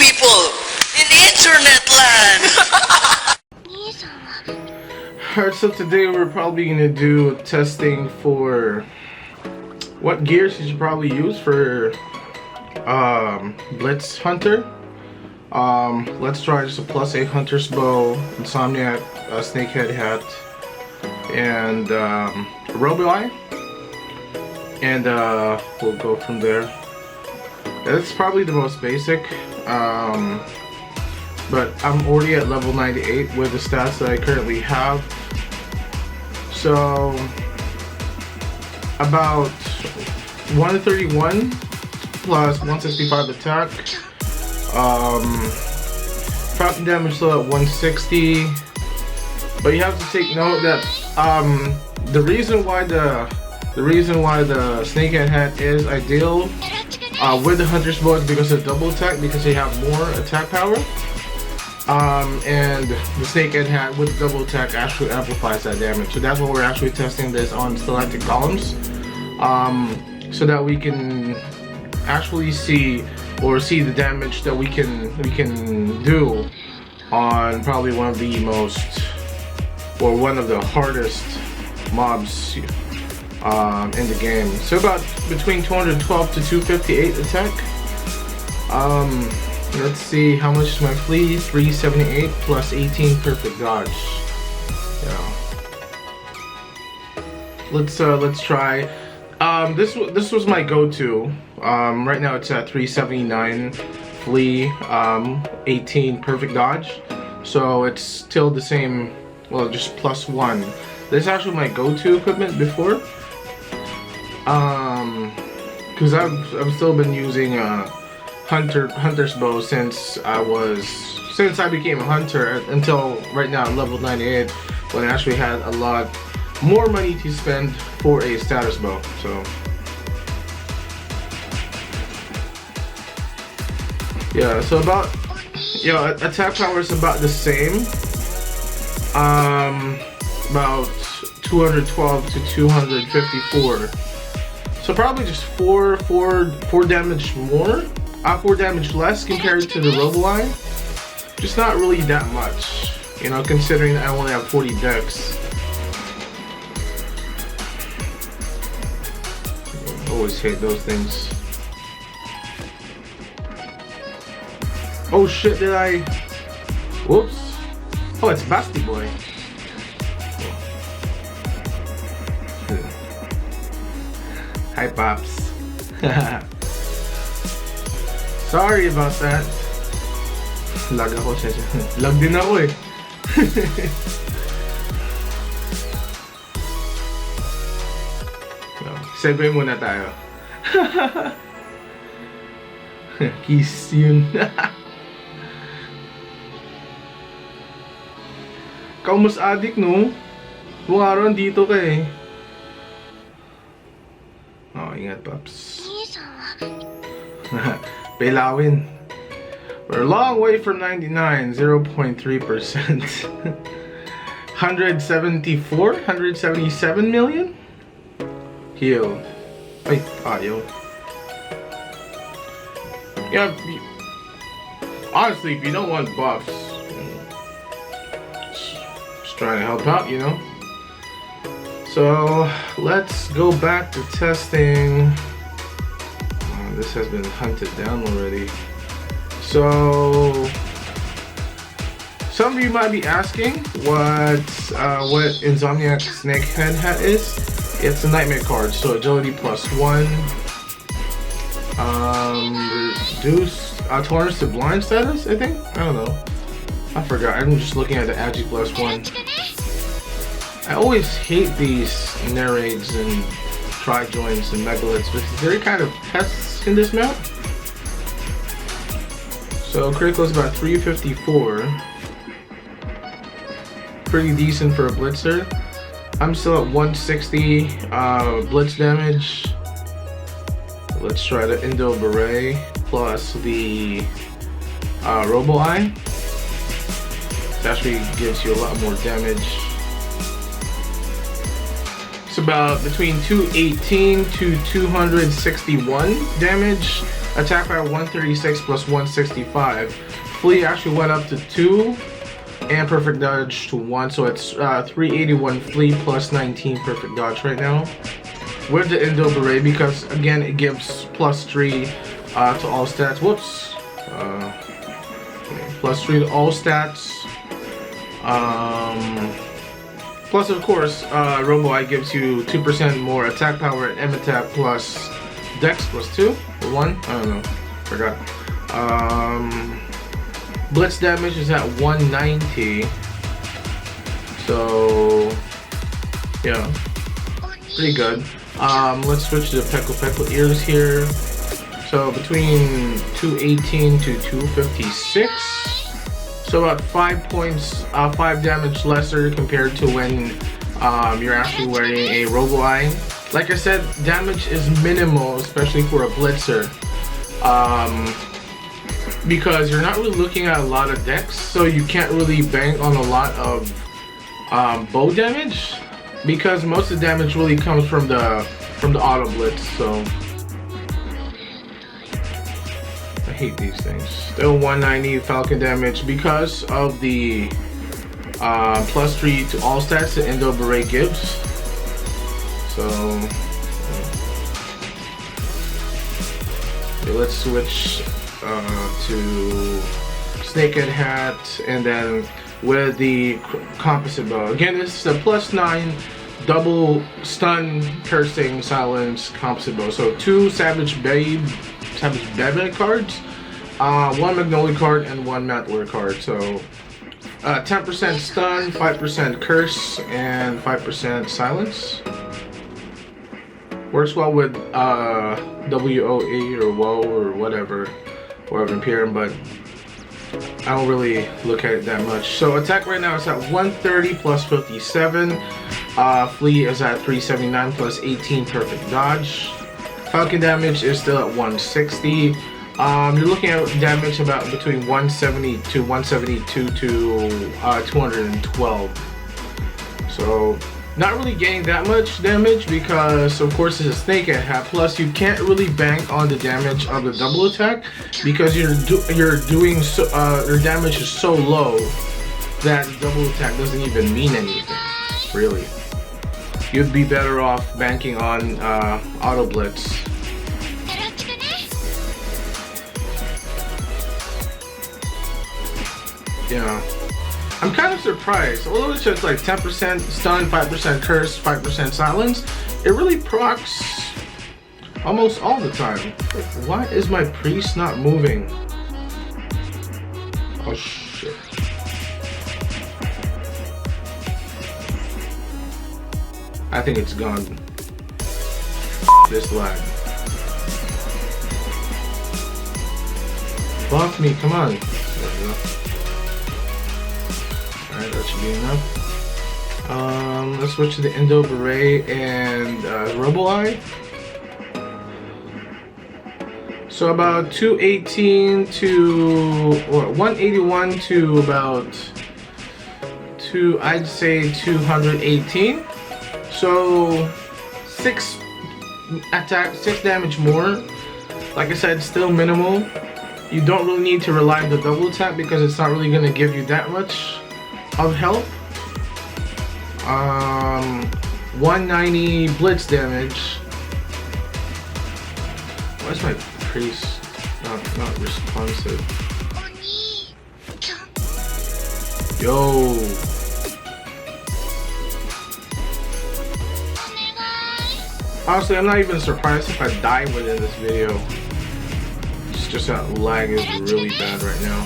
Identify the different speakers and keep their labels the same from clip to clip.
Speaker 1: people in internet land.
Speaker 2: Alright, so today we're probably gonna do testing for what gears you should probably use for Blitz Hunter. Let's try just a +8 Hunter's Bow, Insomniac Snakehead hat, and Robo eye, and we'll go from there. That's probably the most basic, but I'm already at level 98 with the stats that I currently have. So about 131 plus 165 attack. Falcon damage still at 160, but you have to take note that the reason why the Snakehead hat is ideal with the Hunter's Bow is because of double attack, because they have more attack power. And the Snakehead hat with double attack actually amplifies that damage. So that's why we're actually testing this on stalactic columns, so that we can actually see the damage that we can do on probably one of the most, or one of the hardest mobs in the game. So about between 212 to 258 attack. Let's see how much is my flea. 378 plus 18 perfect dodge. Yeah. Let's try. This was my go-to. Right now it's at 379 flea, 18 perfect dodge. So it's still the same. Well, just +1. This is actually my go-to equipment before. Because I've still been using Hunter's Bow since I became a hunter until right now, level 98, when I actually had a lot more money to spend for a status bow. So yeah, so about, attack power is about the same, about 212 to 254. So probably just four damage more. 4 damage less compared to the Robo eye. Just not really that much, considering that I only have 40 dex. I always hate those things. Oh shit, did I? Whoops. Oh, it's Basti Boy. Hi, Pops. Sorry about that. Lag ako siya. Lag din ako eh. Segue muna tayo. Kiss yun. Ikaw mas addict, no? Buong araw dito ka eh. Oh, ingat, Pops. Bailawin. We're a long way from 99, 0.3%. 177 million? Heal. Ay, ayaw. Yeah, honestly, if you don't want buffs, just trying to help out, So, let's go back to testing. This has been hunted down already. So, some of you might be asking what Insomniac Snakehead hat is. It's a nightmare card, so agility +1, reduce tolerance to blind status, I think. I don't know. I forgot. I'm just looking at the agi +1. I always hate these narrades and tri-joints and megaliths because they're kind of pests in this map. So critical is about 354. Pretty decent for a Blitzer. I'm still at 160 blitz damage. Let's try the Indo Beret plus the Robo eye. It actually gives you a lot more damage. It's about between 218 to 261 damage attack power 136 plus 165. Flea actually went up to 2, and perfect dodge to 1, so it's 381 Flea plus 19 perfect dodge right now. With the Indo Beret, because again it gives plus 3 to all stats. Whoops. Plus 3 to all stats. Plus, of course, Robo Eye gives you 2% more attack power and M-attack plus Dex plus 2 or 1. I don't know. Forgot. Blitz damage is at 190. So, yeah, pretty good. Let's switch to the Peko ears here. So between 218 to 256. So about 5 points, 5 damage lesser compared to when you're actually wearing a Robo Eye. Like I said, damage is minimal, especially for a Blitzer, because you're not really looking at a lot of Dex, so you can't really bank on a lot of bow damage, because most of the damage really comes from the auto blitz. So I hate these things. Still 190 Falcon damage because of the plus 3 to all stats that Indo Beret gives. So okay, let's switch to Snakehead hat, and then with the composite bow. Again, this is a plus 9 double stun, cursing, silence composite bow. So 2 Savage Babe cards, 1 Magnolia card, and 1 Mantler card. So 10% stun, 5% curse, and 5% silence. Works well with WOE or WoW or whatever Imperium, but I don't really look at it that much. So attack right now is at 130 plus 57. Flea is at 379 plus 18 perfect dodge. Falcon damage is still at 160. You're looking at damage about between 170 to 172 to 212. So not really getting that much damage because of course it's a Snakehead hat. Plus you can't really bank on the damage of the double attack because your damage is so low that double attack doesn't even mean anything, really. You'd be better off banking on auto blitz. Yeah, I'm kind of surprised. Although it's just like 10% stun, 5% curse, 5% silence, it really procs almost all the time. Like, why is my priest not moving? Oh shit. I think it's gone. This lag. Block me, come on. There we go. Alright, that should be enough. Let's switch to the Indo Beret and Robo Eye. So about 218 to, or 181 to about I'd say 218. So 6 damage more. Like I said, still minimal. You don't really need to rely on the double attack because it's not really going to give you that much of help. 190 blitz damage. Why is my priest not responsive? Yo. Honestly, I'm not even surprised if I die within this video. It's just that lag is really bad right now.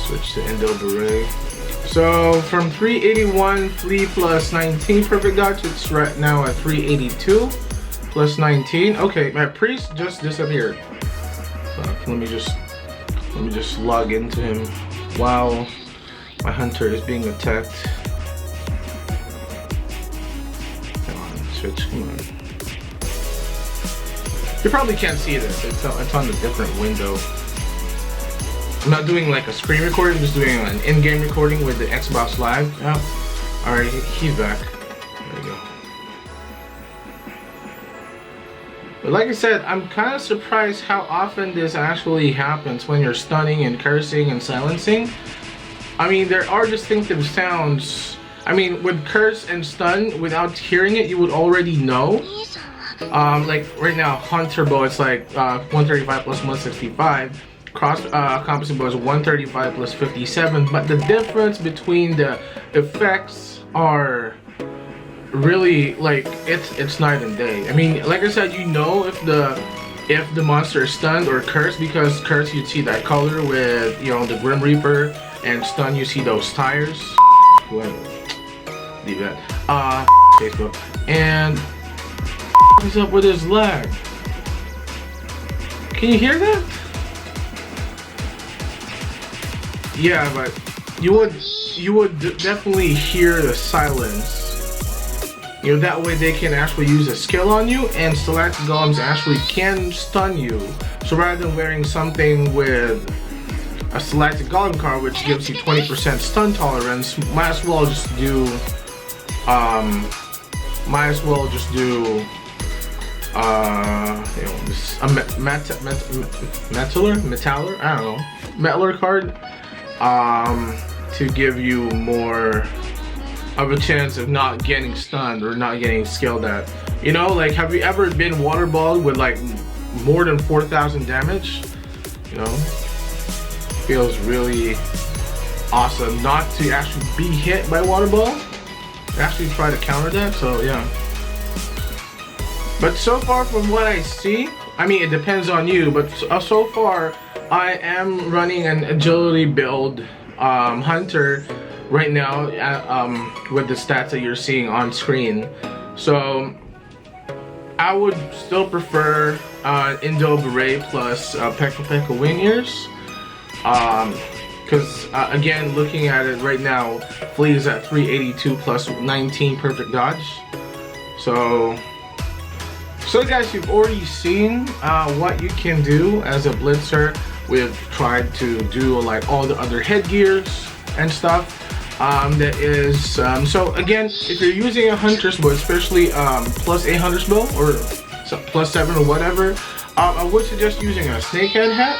Speaker 2: Switch to Indo Beret. So from 381 Flea plus 19 perfect dodge, it's right now at 382 plus 19. Okay, my priest just disappeared. Let me just log into him while my hunter is being attacked. Come on, switch, come on. You probably can't see this, it's on a different window. I'm not doing like a screen recording, I'm just doing an in-game recording with the Xbox Live. Yeah. Alright, he's back. There we go. But like I said, I'm kind of surprised how often this actually happens when you're stunning and cursing and silencing. I mean, there are distinctive sounds. I mean, with curse and stun, without hearing it, you would already know. Like right now, Hunter Bow, it's like 135 plus 165. Cross composite bow is 135 plus 57. But the difference between the effects are really like it's night and day. I mean, like I said, you know if the monster is stunned or cursed, because curse you'd see that color with, you know, the Grim Reaper, and stun you see those tires. Leave that. Facebook. And what's up with his lag? Can you hear that? Yeah, but you would definitely hear the silence. You know, that way they can actually use a skill on you, and Stalactite Golems actually can stun you. So rather than wearing something with a Stalactite Golem card, which gives you 20% stun tolerance, might as well just do you know, a metaller, I don't know, metaller card, to give you more of a chance of not getting stunned or not getting skilled at. You know, like, have you ever been waterballed with like more than 4,000 damage? You know, feels really awesome not to actually be hit by waterball. Actually try to counter that, so yeah. But so far from what I see, I mean, it depends on you, but so far I am running an agility build Hunter right now with the stats that you're seeing on screen. So I would still prefer Indo Beret plus Pekka Pekka Wing Ears, because again, looking at it right now, Fleet is at 382 plus 19 perfect dodge. So guys, you've already seen what you can do as a Blitzer. We've tried to do like all the other headgears and stuff. That is, so again, if you're using a Hunter's bow, especially plus 800's bow or plus 7 or whatever, I would suggest using a snakehead hat,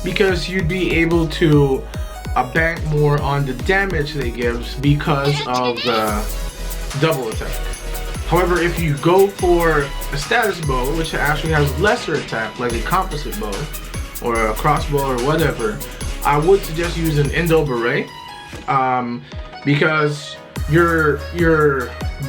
Speaker 2: because you'd be able to bank more on the damage they gives because of the double attack. However, if you go for a status bow, which actually has lesser attack, like a composite bow or a crossbow or whatever, I would suggest using Indo Beret, because your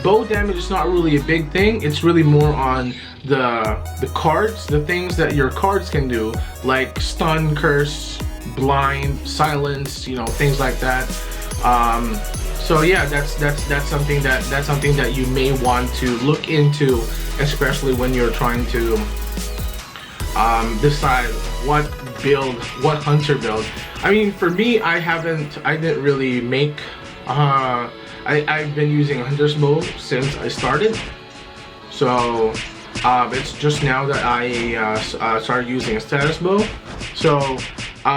Speaker 2: bow damage is not really a big thing. It's really more on the cards, the things that your cards can do, like stun, curse, blind, silence, you know, things like that. So yeah, that's something that you may want to look into, especially when you're trying to decide what build, what Hunter build. I mean, for me, I didn't really make I've been using a Hunter's bow since I started, so it's just now that I started using a status bow. So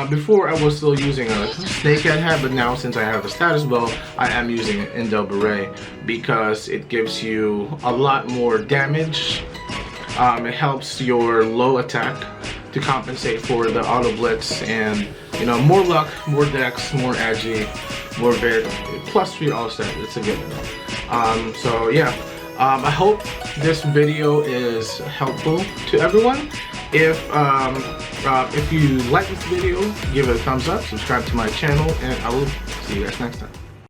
Speaker 2: before I was still using a snakehead hat, but now since I have a status bow, I am using an Indo Beret because it gives you a lot more damage. It helps your low attack to compensate for the auto blitz, and you know, more luck, more dex, more agi, more vid, plus 3 all set. It's a good one. So yeah, I hope this video is helpful to everyone. If you like this video, give it a thumbs up, subscribe to my channel, and I will see you guys next time.